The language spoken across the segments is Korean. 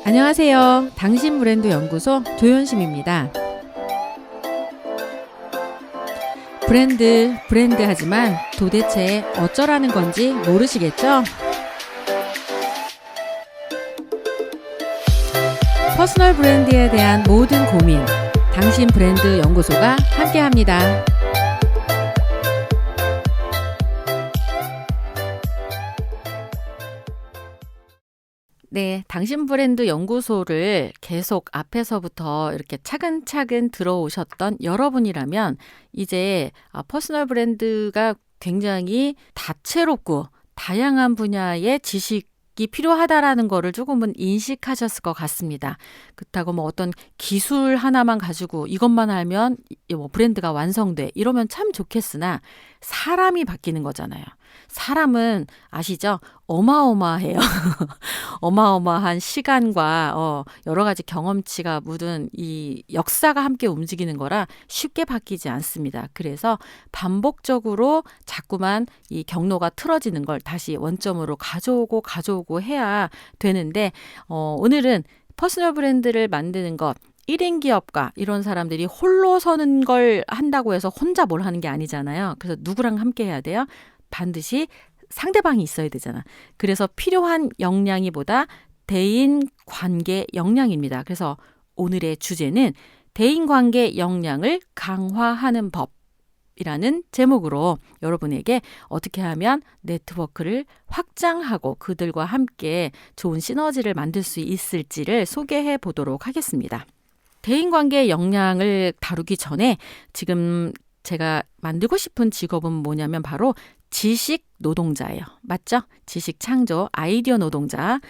안녕하세요. 당신 브랜드 연구소 조연심입니다. 브랜드 하지만 도대체 어쩌라는 건지 모르시겠죠? 퍼스널 브랜드에 대한 모든 고민, 당신 브랜드 연구소가 함께합니다. 네, 당신 브랜드 연구소를 계속 앞에서부터 이렇게 차근차근 들어오셨던 여러분이라면 이제 퍼스널 브랜드가 굉장히 다채롭고 다양한 분야의 지식이 필요하다라는 거를 조금은 인식하셨을 것 같습니다. 그렇다고 뭐 어떤 기술 하나만 가지고 이것만 알면 뭐 브랜드가 완성돼 이러면 참 좋겠으나 사람이 바뀌는 거잖아요. 사람은 아시죠? 어마어마해요. 어마어마한 시간과 여러 가지 경험치가 묻은 이 역사가 함께 움직이는 거라 쉽게 바뀌지 않습니다. 그래서 반복적으로 자꾸만 이 경로가 틀어지는 걸 다시 원점으로 가져오고 해야 되는데 오늘은 퍼스널 브랜드를 만드는 것 1인 기업가 이런 사람들이 홀로 서는 걸 한다고 해서 혼자 뭘 하는 게 아니잖아요. 그래서 누구랑 함께 해야 돼요? 반드시 상대방이 있어야 되잖아. 그래서 필요한 역량이보다 대인관계 역량입니다. 그래서 오늘의 주제는 대인관계 역량을 강화하는 법이라는 제목으로 여러분에게 어떻게 하면 네트워크를 확장하고 그들과 함께 좋은 시너지를 만들 수 있을지를 소개해 보도록 하겠습니다. 대인관계 역량을 다루기 전에 지금 제가 만들고 싶은 직업은 뭐냐면 바로 지식 노동자예요. 맞죠? 지식 창조, 아이디어 노동자.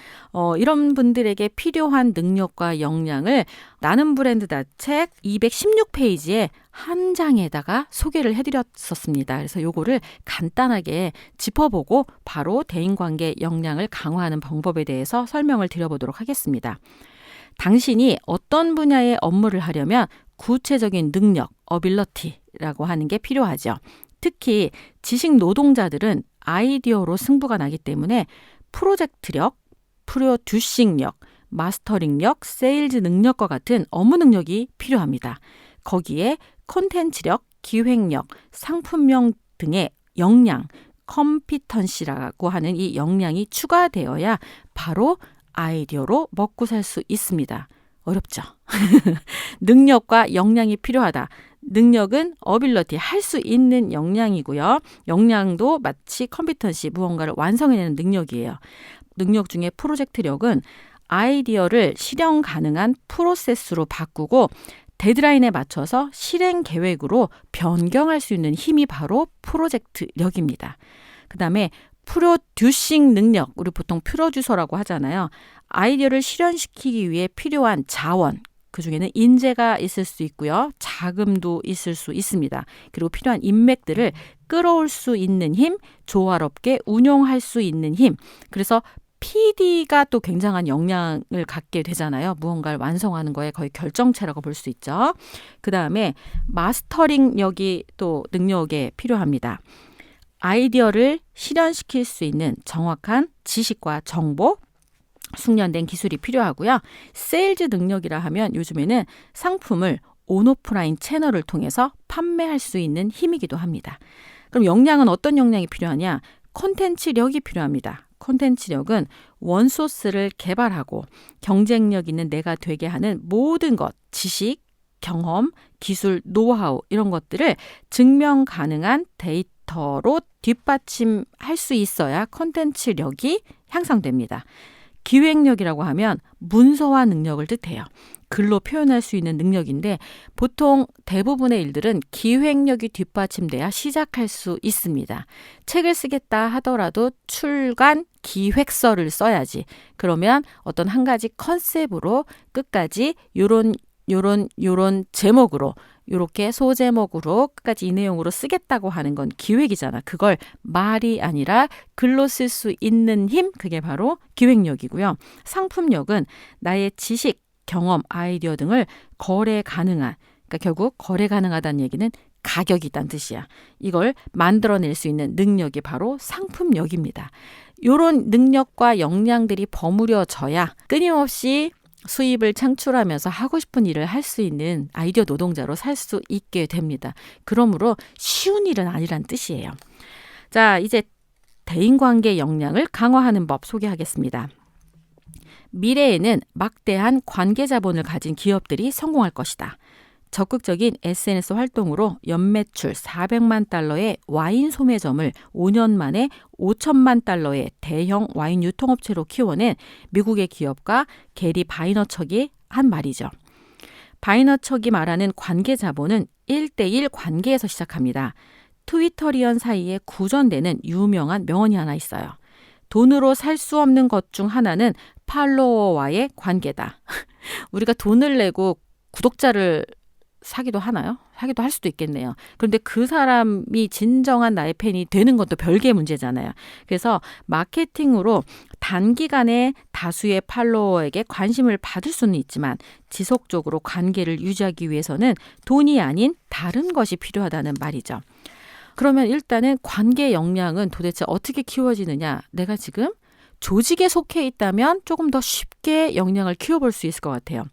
이런 분들에게 필요한 능력과 역량을 나는 브랜드다 책 216페이지에 한 장에다가 소개를 해드렸었습니다. 그래서 요거를 간단하게 짚어보고 바로 대인관계 역량을 강화하는 방법에 대해서 설명을 드려보도록 하겠습니다. 당신이 어떤 분야의 업무를 하려면 구체적인 능력, 어빌러티라고 하는 게 필요하죠. 특히 지식 노동자들은 아이디어로 승부가 나기 때문에 프로젝트력, 프로듀싱력, 마스터링력, 세일즈 능력과 같은 업무 능력이 필요합니다. 거기에 콘텐츠력, 기획력, 상품명 등의 역량, 컴피턴시라고 하는 이 역량이 추가되어야 바로 아이디어로 먹고 살 수 있습니다. 어렵죠? 능력과 역량이 필요하다. 능력은 어빌러티, 할 수 있는 역량이고요. 역량도 마치 컴피턴시, 무언가를 완성해내는 능력이에요. 능력 중에 프로젝트력은 아이디어를 실현 가능한 프로세스로 바꾸고 데드라인에 맞춰서 실행 계획으로 변경할 수 있는 힘이 바로 프로젝트력입니다. 그 다음에 프로듀싱 능력, 우리 보통 프로듀서라고 하잖아요. 아이디어를 실현시키기 위해 필요한 자원, 그중에는 인재가 있을 수 있고요. 자금도 있을 수 있습니다. 그리고 필요한 인맥들을 끌어올 수 있는 힘, 조화롭게 운용할 수 있는 힘. 그래서 PD가 또 굉장한 역량을 갖게 되잖아요. 무언가를 완성하는 거에 거의 결정체라고 볼 수 있죠. 그 다음에 마스터링력이 또 능력에 필요합니다. 아이디어를 실현시킬 수 있는 정확한 지식과 정보, 숙련된 기술이 필요하고요. 세일즈 능력이라 하면 요즘에는 상품을 온오프라인 채널을 통해서 판매할 수 있는 힘이기도 합니다. 그럼 역량은 어떤 역량이 필요하냐? 콘텐츠력이 필요합니다. 콘텐츠력은 원소스를 개발하고 경쟁력 있는 내가 되게 하는 모든 것, 지식, 경험, 기술, 노하우 이런 것들을 증명 가능한 데이터로 뒷받침할 수 있어야 콘텐츠력이 향상됩니다. 기획력이라고 하면 문서화 능력을 뜻해요. 글로 표현할 수 있는 능력인데 보통 대부분의 일들은 기획력이 뒷받침돼야 시작할 수 있습니다. 책을 쓰겠다 하더라도 출간 기획서를 써야지. 그러면 어떤 한 가지 컨셉으로 끝까지 요런 제목으로 요렇게 소제목으로 끝까지 이 내용으로 쓰겠다고 하는 건 기획이잖아. 그걸 말이 아니라 글로 쓸 수 있는 힘, 그게 바로 기획력이고요. 상품력은 나의 지식, 경험, 아이디어 등을 거래 가능한, 그러니까 결국 거래 가능하다는 얘기는 가격이 있다는 뜻이야. 이걸 만들어낼 수 있는 능력이 바로 상품력입니다. 이런 능력과 역량들이 버무려져야 끊임없이 수입을 창출하면서 하고 싶은 일을 할 수 있는 아이디어 노동자로 살 수 있게 됩니다. 그러므로 쉬운 일은 아니란 뜻이에요. 자, 이제 대인관계 역량을 강화하는 법 소개하겠습니다. 미래에는 막대한 관계 자본을 가진 기업들이 성공할 것이다. 적극적인 SNS 활동으로 연매출 400만 달러의 와인 소매점을 5년 만에 5천만 달러의 대형 와인 유통업체로 키워낸 미국의 기업가 게리 바이너척이 한 말이죠. 바이너척이 말하는 관계 자본은 1대1 관계에서 시작합니다. 트위터리언 사이에 구전되는 유명한 명언이 하나 있어요. 돈으로 살 수 없는 것 중 하나는 팔로워와의 관계다. 우리가 돈을 내고 구독자를 사기도 하나요? 사기도 할 수도 있겠네요. 그런데 그 사람이 진정한 나의 팬이 되는 것도 별개의 문제잖아요. 그래서 마케팅으로 단기간에 다수의 팔로워에게 관심을 받을 수는 있지만 지속적으로 관계를 유지하기 위해서는 돈이 아닌 다른 것이 필요하다는 말이죠. 그러면 일단은 관계 역량은 도대체 어떻게 키워지느냐? 내가 지금 조직에 속해 있다면 조금 더 쉽게 역량을 키워볼 수 있을 것 같아요.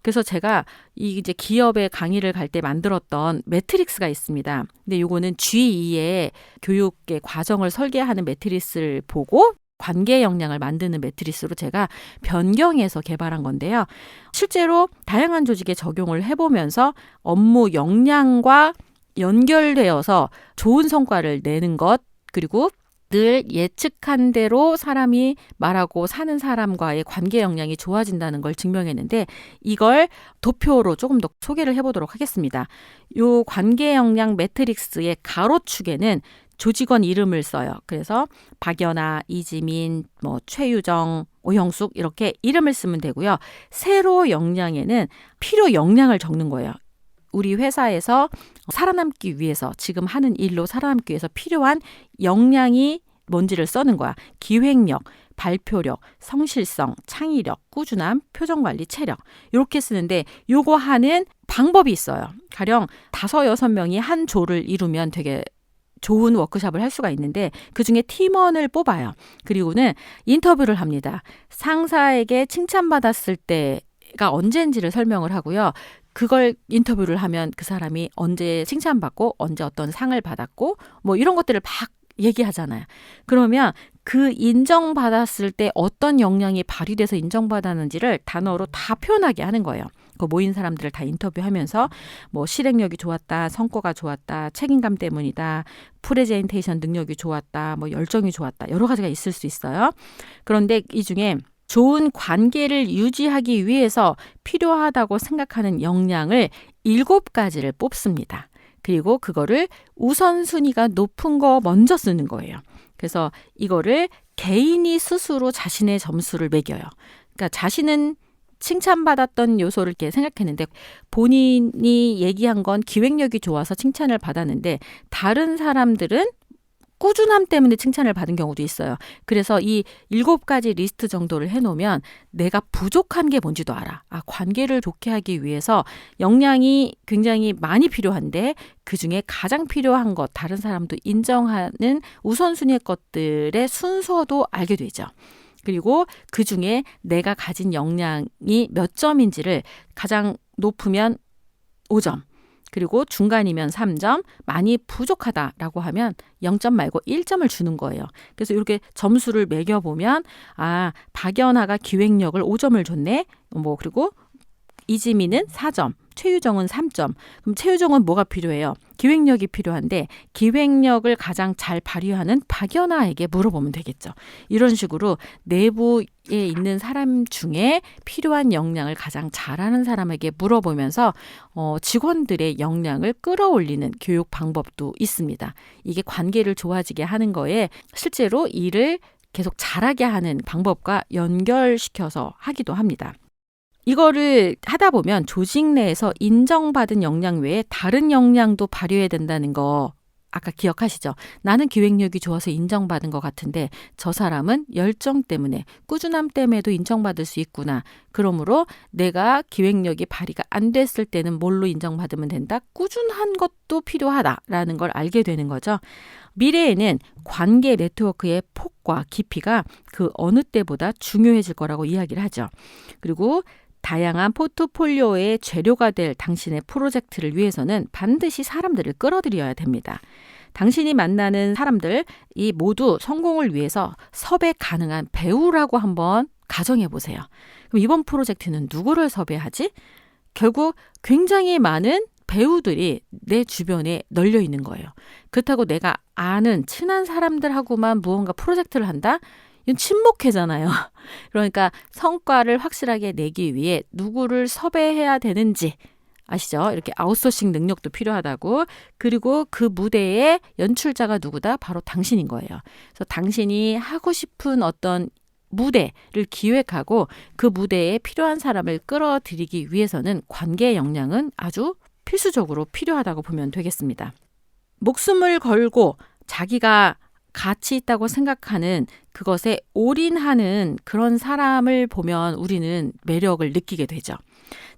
그래서 제가 이제 기업에 강의를 갈 때 만들었던 매트릭스가 있습니다. 근데 요거는 G2의 교육의 과정을 설계하는 매트리스를 보고 관계 역량을 만드는 매트리스로 제가 변경해서 개발한 건데요. 실제로 다양한 조직에 적용을 해보면서 업무 역량과 연결되어서 좋은 성과를 내는 것, 그리고 늘 예측한 대로 사람이 말하고 사는 사람과의 관계 역량이 좋아진다는 걸 증명했는데 이걸 도표로 조금 더 소개를 해보도록 하겠습니다. 이 관계 역량 매트릭스의 가로축에는 조직원 이름을 써요. 그래서 박연아, 이지민, 최유정, 오형숙 이렇게 이름을 쓰면 되고요. 세로 역량에는 필요 역량을 적는 거예요. 우리 회사에서 살아남기 위해서 지금 하는 일로 살아남기 위해서 필요한 역량이 뭔지를 써는 거야. 기획력, 발표력, 성실성, 창의력, 꾸준함, 표정관리, 체력 이렇게 쓰는데 요거 하는 방법이 있어요. 가령 5-6명이 한 조를 이루면 되게 좋은 워크숍을 할 수가 있는데 그중에 팀원을 뽑아요. 그리고는 인터뷰를 합니다. 상사에게 칭찬받았을 때가 언제인지를 설명을 하고요. 그걸 인터뷰를 하면 그 사람이 언제 칭찬받고 언제 어떤 상을 받았고 이런 것들을 막 얘기하잖아요. 그러면 그 인정받았을 때 어떤 역량이 발휘돼서 인정받았는지를 단어로 다 표현하게 하는 거예요. 그 모인 사람들을 다 인터뷰하면서 실행력이 좋았다, 성과가 좋았다, 책임감 때문이다, 프레젠테이션 능력이 좋았다, 열정이 좋았다, 여러 가지가 있을 수 있어요. 그런데 이 중에 좋은 관계를 유지하기 위해서 필요하다고 생각하는 역량을 7가지를 뽑습니다. 그리고 그거를 우선순위가 높은 거 먼저 쓰는 거예요. 그래서 이거를 개인이 스스로 자신의 점수를 매겨요. 그러니까 자신은 칭찬받았던 요소를 이렇게 생각했는데 본인이 얘기한 건 기획력이 좋아서 칭찬을 받았는데 다른 사람들은 꾸준함 때문에 칭찬을 받은 경우도 있어요. 그래서 이 7가지 리스트 정도를 해놓으면 내가 부족한 게 뭔지도 알아. 관계를 좋게 하기 위해서 역량이 굉장히 많이 필요한데 그중에 가장 필요한 것, 다른 사람도 인정하는 우선순위의 것들의 순서도 알게 되죠. 그리고 그중에 내가 가진 역량이 몇 점인지를 가장 높으면 5점. 그리고 중간이면 3점, 많이 부족하다라고 하면 0점 말고 1점을 주는 거예요. 그래서 이렇게 점수를 매겨보면 박연아가 기획력을 5점을 줬네. 그리고 이지민은 4점, 최유정은 3점. 그럼 최유정은 뭐가 필요해요? 기획력이 필요한데 기획력을 가장 잘 발휘하는 박연아에게 물어보면 되겠죠. 이런 식으로 내부에 있는 사람 중에 필요한 역량을 가장 잘하는 사람에게 물어보면서 직원들의 역량을 끌어올리는 교육 방법도 있습니다. 이게 관계를 좋아지게 하는 거에 실제로 일을 계속 잘하게 하는 방법과 연결시켜서 하기도 합니다. 이거를 하다 보면 조직 내에서 인정받은 역량 외에 다른 역량도 발휘해야 된다는 거 아까 기억하시죠? 나는 기획력이 좋아서 인정받은 것 같은데 저 사람은 열정 때문에 꾸준함 때문에도 인정받을 수 있구나. 그러므로 내가 기획력이 발휘가 안 됐을 때는 뭘로 인정받으면 된다? 꾸준한 것도 필요하다라는 걸 알게 되는 거죠. 미래에는 관계 네트워크의 폭과 깊이가 그 어느 때보다 중요해질 거라고 이야기를 하죠. 그리고 다양한 포트폴리오의 재료가 될 당신의 프로젝트를 위해서는 반드시 사람들을 끌어들여야 됩니다. 당신이 만나는 사람들 이 모두 성공을 위해서 섭외 가능한 배우라고 한번 가정해 보세요. 그럼 이번 프로젝트는 누구를 섭외하지? 결국 굉장히 많은 배우들이 내 주변에 널려 있는 거예요. 그렇다고 내가 아는 친한 사람들하고만 무언가 프로젝트를 한다? 이건 침묵회잖아요. 그러니까 성과를 확실하게 내기 위해 누구를 섭외해야 되는지 아시죠? 이렇게 아웃소싱 능력도 필요하다고. 그리고 그 무대의 연출자가 누구다? 바로 당신인 거예요. 그래서 당신이 하고 싶은 어떤 무대를 기획하고 그 무대에 필요한 사람을 끌어들이기 위해서는 관계 역량은 아주 필수적으로 필요하다고 보면 되겠습니다. 목숨을 걸고 자기가 가치 있다고 생각하는 그것에 올인하는 그런 사람을 보면 우리는 매력을 느끼게 되죠.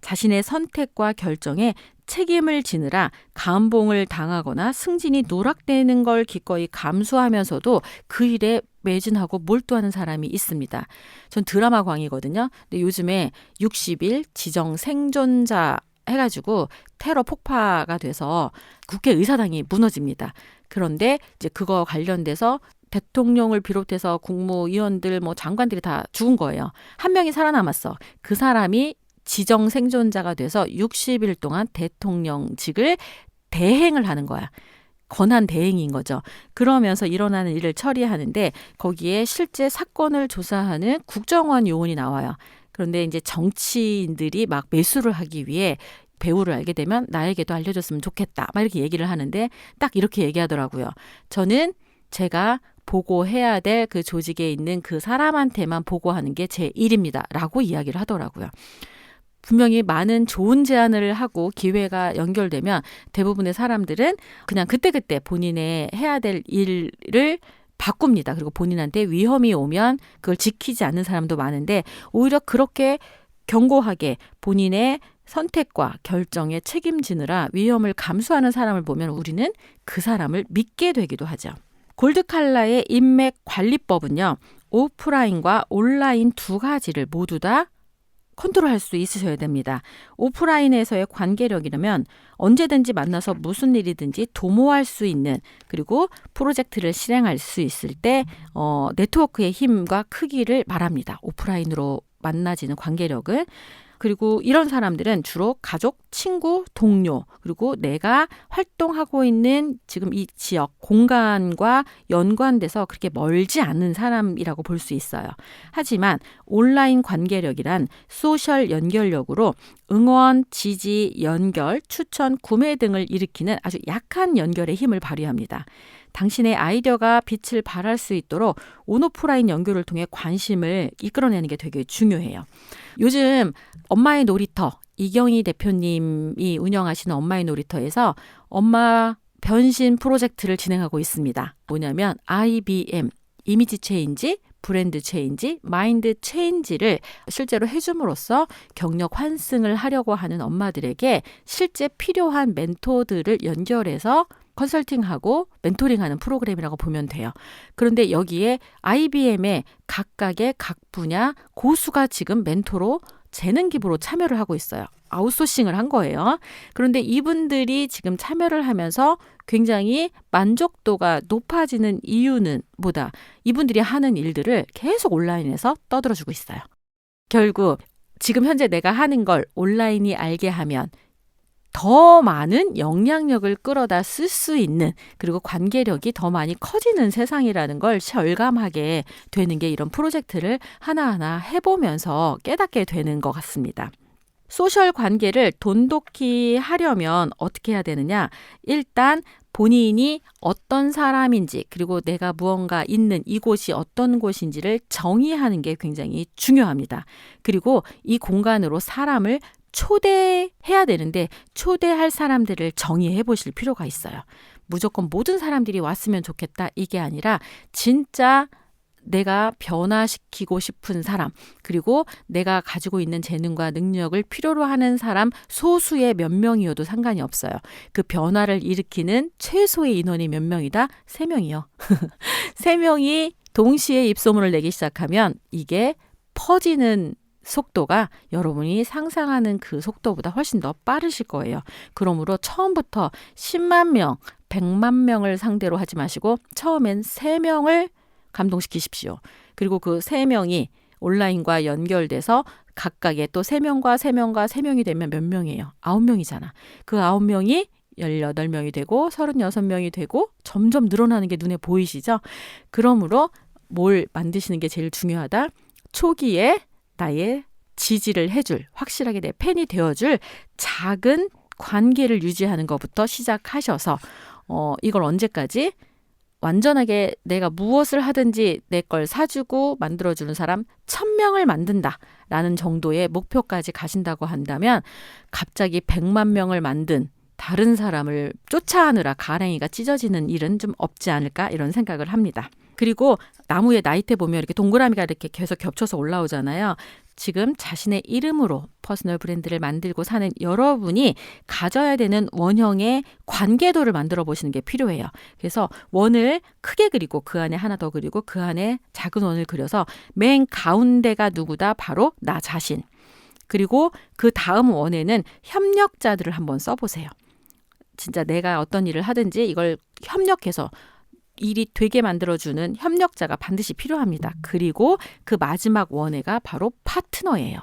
자신의 선택과 결정에 책임을 지느라 감봉을 당하거나 승진이 누락되는 걸 기꺼이 감수하면서도 그 일에 매진하고 몰두하는 사람이 있습니다. 전 드라마광이거든요. 근데 요즘에 60일 지정 생존자 해가지고 테러 폭파가 돼서 국회의사당이 무너집니다. 그런데 이제 그거 관련돼서 대통령을 비롯해서 국무위원들 장관들이 다 죽은 거예요. 한 명이 살아남았어. 그 사람이 지정 생존자가 돼서 60일 동안 대통령직을 대행을 하는 거야. 권한 대행인 거죠. 그러면서 일어나는 일을 처리하는데 거기에 실제 사건을 조사하는 국정원 요원이 나와요. 그런데 이제 정치인들이 막 매수를 하기 위해 배우를 알게 되면 나에게도 알려줬으면 좋겠다. 막 이렇게 얘기를 하는데 딱 이렇게 얘기하더라고요. 저는 제가 보고해야 될 그 조직에 있는 그 사람한테만 보고하는 게 제 일입니다. 라고 이야기를 하더라고요. 분명히 많은 좋은 제안을 하고 기회가 연결되면 대부분의 사람들은 그냥 그때그때 본인의 해야 될 일을 바꿉니다. 그리고 본인한테 위험이 오면 그걸 지키지 않는 사람도 많은데 오히려 그렇게 견고하게 본인의 선택과 결정에 책임지느라 위험을 감수하는 사람을 보면 우리는 그 사람을 믿게 되기도 하죠. 골드칼라의 인맥 관리법은요. 오프라인과 온라인 두 가지를 모두 다 컨트롤할 수 있으셔야 됩니다. 오프라인에서의 관계력이라면 언제든지 만나서 무슨 일이든지 도모할 수 있는 그리고 프로젝트를 실행할 수 있을 때 네트워크의 힘과 크기를 말합니다. 오프라인으로 만나지는 관계력을. 그리고 이런 사람들은 주로 가족, 친구, 동료, 그리고 내가 활동하고 있는 지금 이 지역, 공간과 연관돼서 그렇게 멀지 않은 사람이라고 볼 수 있어요. 하지만 온라인 관계력이란 소셜 연결력으로 응원, 지지, 연결, 추천, 구매 등을 일으키는 아주 약한 연결의 힘을 발휘합니다. 당신의 아이디어가 빛을 발할 수 있도록 온오프라인 연결을 통해 관심을 이끌어내는 게 되게 중요해요. 요즘 엄마의 놀이터, 이경희 대표님이 운영하시는 엄마의 놀이터에서 엄마 변신 프로젝트를 진행하고 있습니다. 뭐냐면 IBM, 이미지 체인지, 브랜드 체인지, 마인드 체인지를 실제로 해줌으로써 경력 환승을 하려고 하는 엄마들에게 실제 필요한 멘토들을 연결해서 컨설팅하고 멘토링하는 프로그램이라고 보면 돼요. 그런데 여기에 IBM의 각각의 각 분야 고수가 지금 멘토로 재능 기부로 참여를 하고 있어요. 아웃소싱을 한 거예요. 그런데 이분들이 지금 참여를 하면서 굉장히 만족도가 높아지는 이유는 뭐다? 이분들이 하는 일들을 계속 온라인에서 떠들어주고 있어요. 결국 지금 현재 내가 하는 걸 온라인이 알게 하면 더 많은 영향력을 끌어다 쓸 수 있는 그리고 관계력이 더 많이 커지는 세상이라는 걸 절감하게 되는 게 이런 프로젝트를 하나하나 해보면서 깨닫게 되는 것 같습니다. 소셜 관계를 돈독히 하려면 어떻게 해야 되느냐? 일단 본인이 어떤 사람인지 그리고 내가 무언가 있는 이곳이 어떤 곳인지를 정의하는 게 굉장히 중요합니다. 그리고 이 공간으로 사람을 초대해야 되는데 초대할 사람들을 정의해 보실 필요가 있어요. 무조건 모든 사람들이 왔으면 좋겠다 이게 아니라 진짜 내가 변화시키고 싶은 사람 그리고 내가 가지고 있는 재능과 능력을 필요로 하는 사람 소수의 몇 명이어도 상관이 없어요. 그 변화를 일으키는 최소의 인원이 몇 명이다? 3명이요. 3명이 동시에 입소문을 내기 시작하면 이게 퍼지는 속도가 여러분이 상상하는 그 속도보다 훨씬 더 빠르실 거예요. 그러므로 처음부터 10만 명, 100만 명을 상대로 하지 마시고 처음엔 3명을 감동시키십시오. 그리고 그 3명이 온라인과 연결돼서 각각의 또 3명과 3명과 3명이 되면 몇 명이에요? 9명이잖아. 그 9명이 18명이 되고 36명이 되고 점점 늘어나는 게 눈에 보이시죠? 그러므로 뭘 만드시는 게 제일 중요하다? 초기에 나의 지지를 해줄, 확실하게 내 팬이 되어줄 작은 관계를 유지하는 것부터 시작하셔서 이걸 언제까지? 완전하게 내가 무엇을 하든지 내 걸 사주고 만들어주는 사람 1000명을 만든다라는 정도의 목표까지 가신다고 한다면 갑자기 100만 명을 만든 다른 사람을 쫓아하느라 가랭이가 찢어지는 일은 좀 없지 않을까 이런 생각을 합니다. 그리고 나무의 나이테 보면 이렇게 동그라미가 이렇게 계속 겹쳐서 올라오잖아요. 지금 자신의 이름으로 퍼스널 브랜드를 만들고 사는 여러분이 가져야 되는 원형의 관계도를 만들어 보시는 게 필요해요. 그래서 원을 크게 그리고 그 안에 하나 더 그리고 그 안에 작은 원을 그려서 맨 가운데가 누구다? 바로 나 자신. 그리고 그 다음 원에는 협력자들을 한번 써보세요. 진짜 내가 어떤 일을 하든지 이걸 협력해서 일이 되게 만들어주는 협력자가 반드시 필요합니다. 그리고 그 마지막 원회가 바로 파트너예요.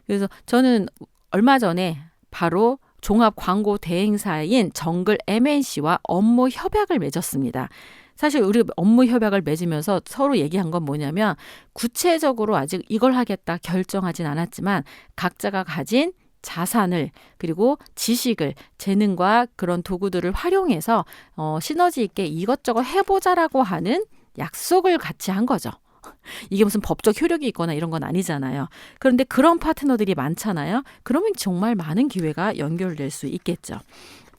그래서 저는 얼마 전에 바로 종합 광고 대행사인 정글 MNC와 업무 협약을 맺었습니다. 사실 우리 업무 협약을 맺으면서 서로 얘기한 건 뭐냐면 구체적으로 아직 이걸 하겠다 결정하진 않았지만 각자가 가진 자산을 그리고 지식을 재능과 그런 도구들을 활용해서 시너지 있게 이것저것 해보자라고 하는 약속을 같이 한 거죠. 이게 무슨 법적 효력이 있거나 이런 건 아니잖아요. 그런데 그런 파트너들이 많잖아요. 그러면 정말 많은 기회가 연결될 수 있겠죠.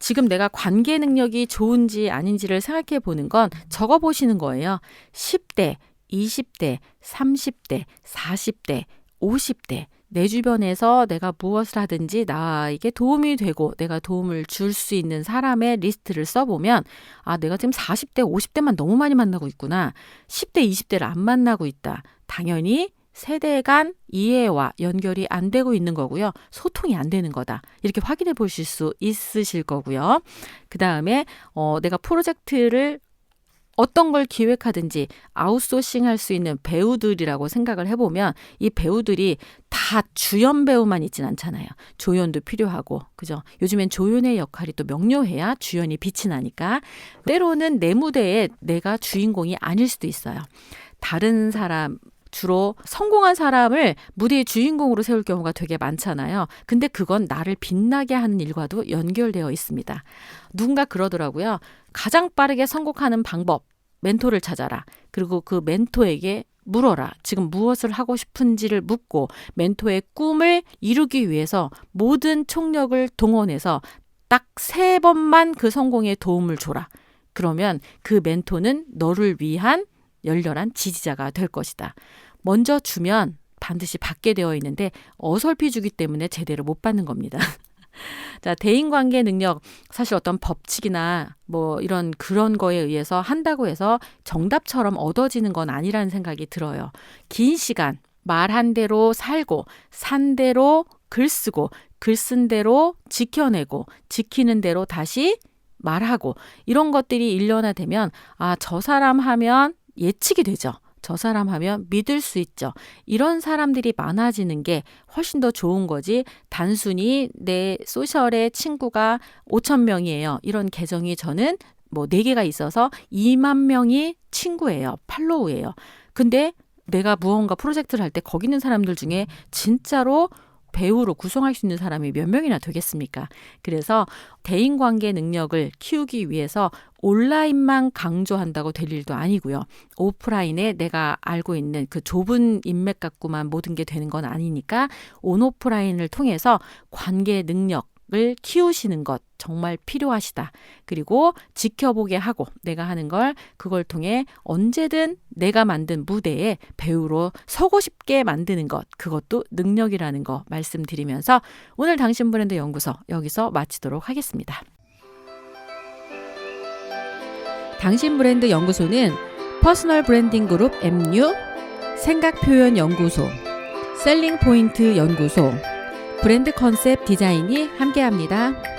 지금 내가 관계 능력이 좋은지 아닌지를 생각해 보는 건 적어 보시는 거예요. 10대, 20대, 30대, 40대, 50대 내 주변에서 내가 무엇을 하든지 나에게 도움이 되고 내가 도움을 줄 수 있는 사람의 리스트를 써보면 아, 내가 지금 40대, 50대만 너무 많이 만나고 있구나. 10대, 20대를 안 만나고 있다. 당연히 세대 간 이해와 연결이 안 되고 있는 거고요. 소통이 안 되는 거다. 이렇게 확인해 보실 수 있으실 거고요. 그 다음에 내가 프로젝트를 어떤 걸 기획하든지 아웃소싱 할 수 있는 배우들이라고 생각을 해보면 이 배우들이 다 주연 배우만 있진 않잖아요. 조연도 필요하고, 그죠? 요즘엔 조연의 역할이 또 명료해야 주연이 빛이 나니까 때로는 내 무대에 내가 주인공이 아닐 수도 있어요. 다른 사람, 주로 성공한 사람을 무대의 주인공으로 세울 경우가 되게 많잖아요. 근데 그건 나를 빛나게 하는 일과도 연결되어 있습니다. 누군가 그러더라고요. 가장 빠르게 성공하는 방법, 멘토를 찾아라. 그리고 그 멘토에게 물어라. 지금 무엇을 하고 싶은지를 묻고 멘토의 꿈을 이루기 위해서 모든 총력을 동원해서 딱 3번만 그 성공에 도움을 줘라. 그러면 그 멘토는 너를 위한 열렬한 지지자가 될 것이다. 먼저 주면 반드시 받게 되어 있는데 어설피 주기 때문에 제대로 못 받는 겁니다. 자, 대인관계 능력, 사실 어떤 법칙이나 뭐 이런 그런 거에 의해서 한다고 해서 정답처럼 얻어지는 건 아니라는 생각이 들어요. 긴 시간 말한 대로 살고 산 대로 글 쓰고 글 쓴 대로 지켜내고 지키는 대로 다시 말하고 이런 것들이 일련화되면 아, 저 사람 하면 예측이 되죠. 저 사람 하면 믿을 수 있죠. 이런 사람들이 많아지는 게 훨씬 더 좋은 거지. 단순히 내 소셜의 친구가 5,000명이에요. 이런 계정이 저는 뭐 4개가 있어서 2만 명이 친구예요. 팔로우예요. 근데 내가 무언가 프로젝트를 할 때 거기 있는 사람들 중에 진짜로 배우로 구성할 수 있는 사람이 몇 명이나 되겠습니까? 그래서 대인관계 능력을 키우기 위해서 온라인만 강조한다고 될 일도 아니고요. 오프라인에 내가 알고 있는 그 좁은 인맥 갖고만 모든 게 되는 건 아니니까 온오프라인을 통해서 관계 능력을 키우시는 것 정말 필요하시다. 그리고 지켜보게 하고 내가 하는 걸 그걸 통해 언제든 내가 만든 무대에 배우로 서고 싶게 만드는 것, 그것도 능력이라는 거 말씀드리면서 오늘 당신 브랜드 연구소 여기서 마치도록 하겠습니다. 당신 브랜드 연구소는 퍼스널 브랜딩 그룹 MU, 생각표현 연구소, 셀링 포인트 연구소, 브랜드 컨셉 디자인이 함께합니다.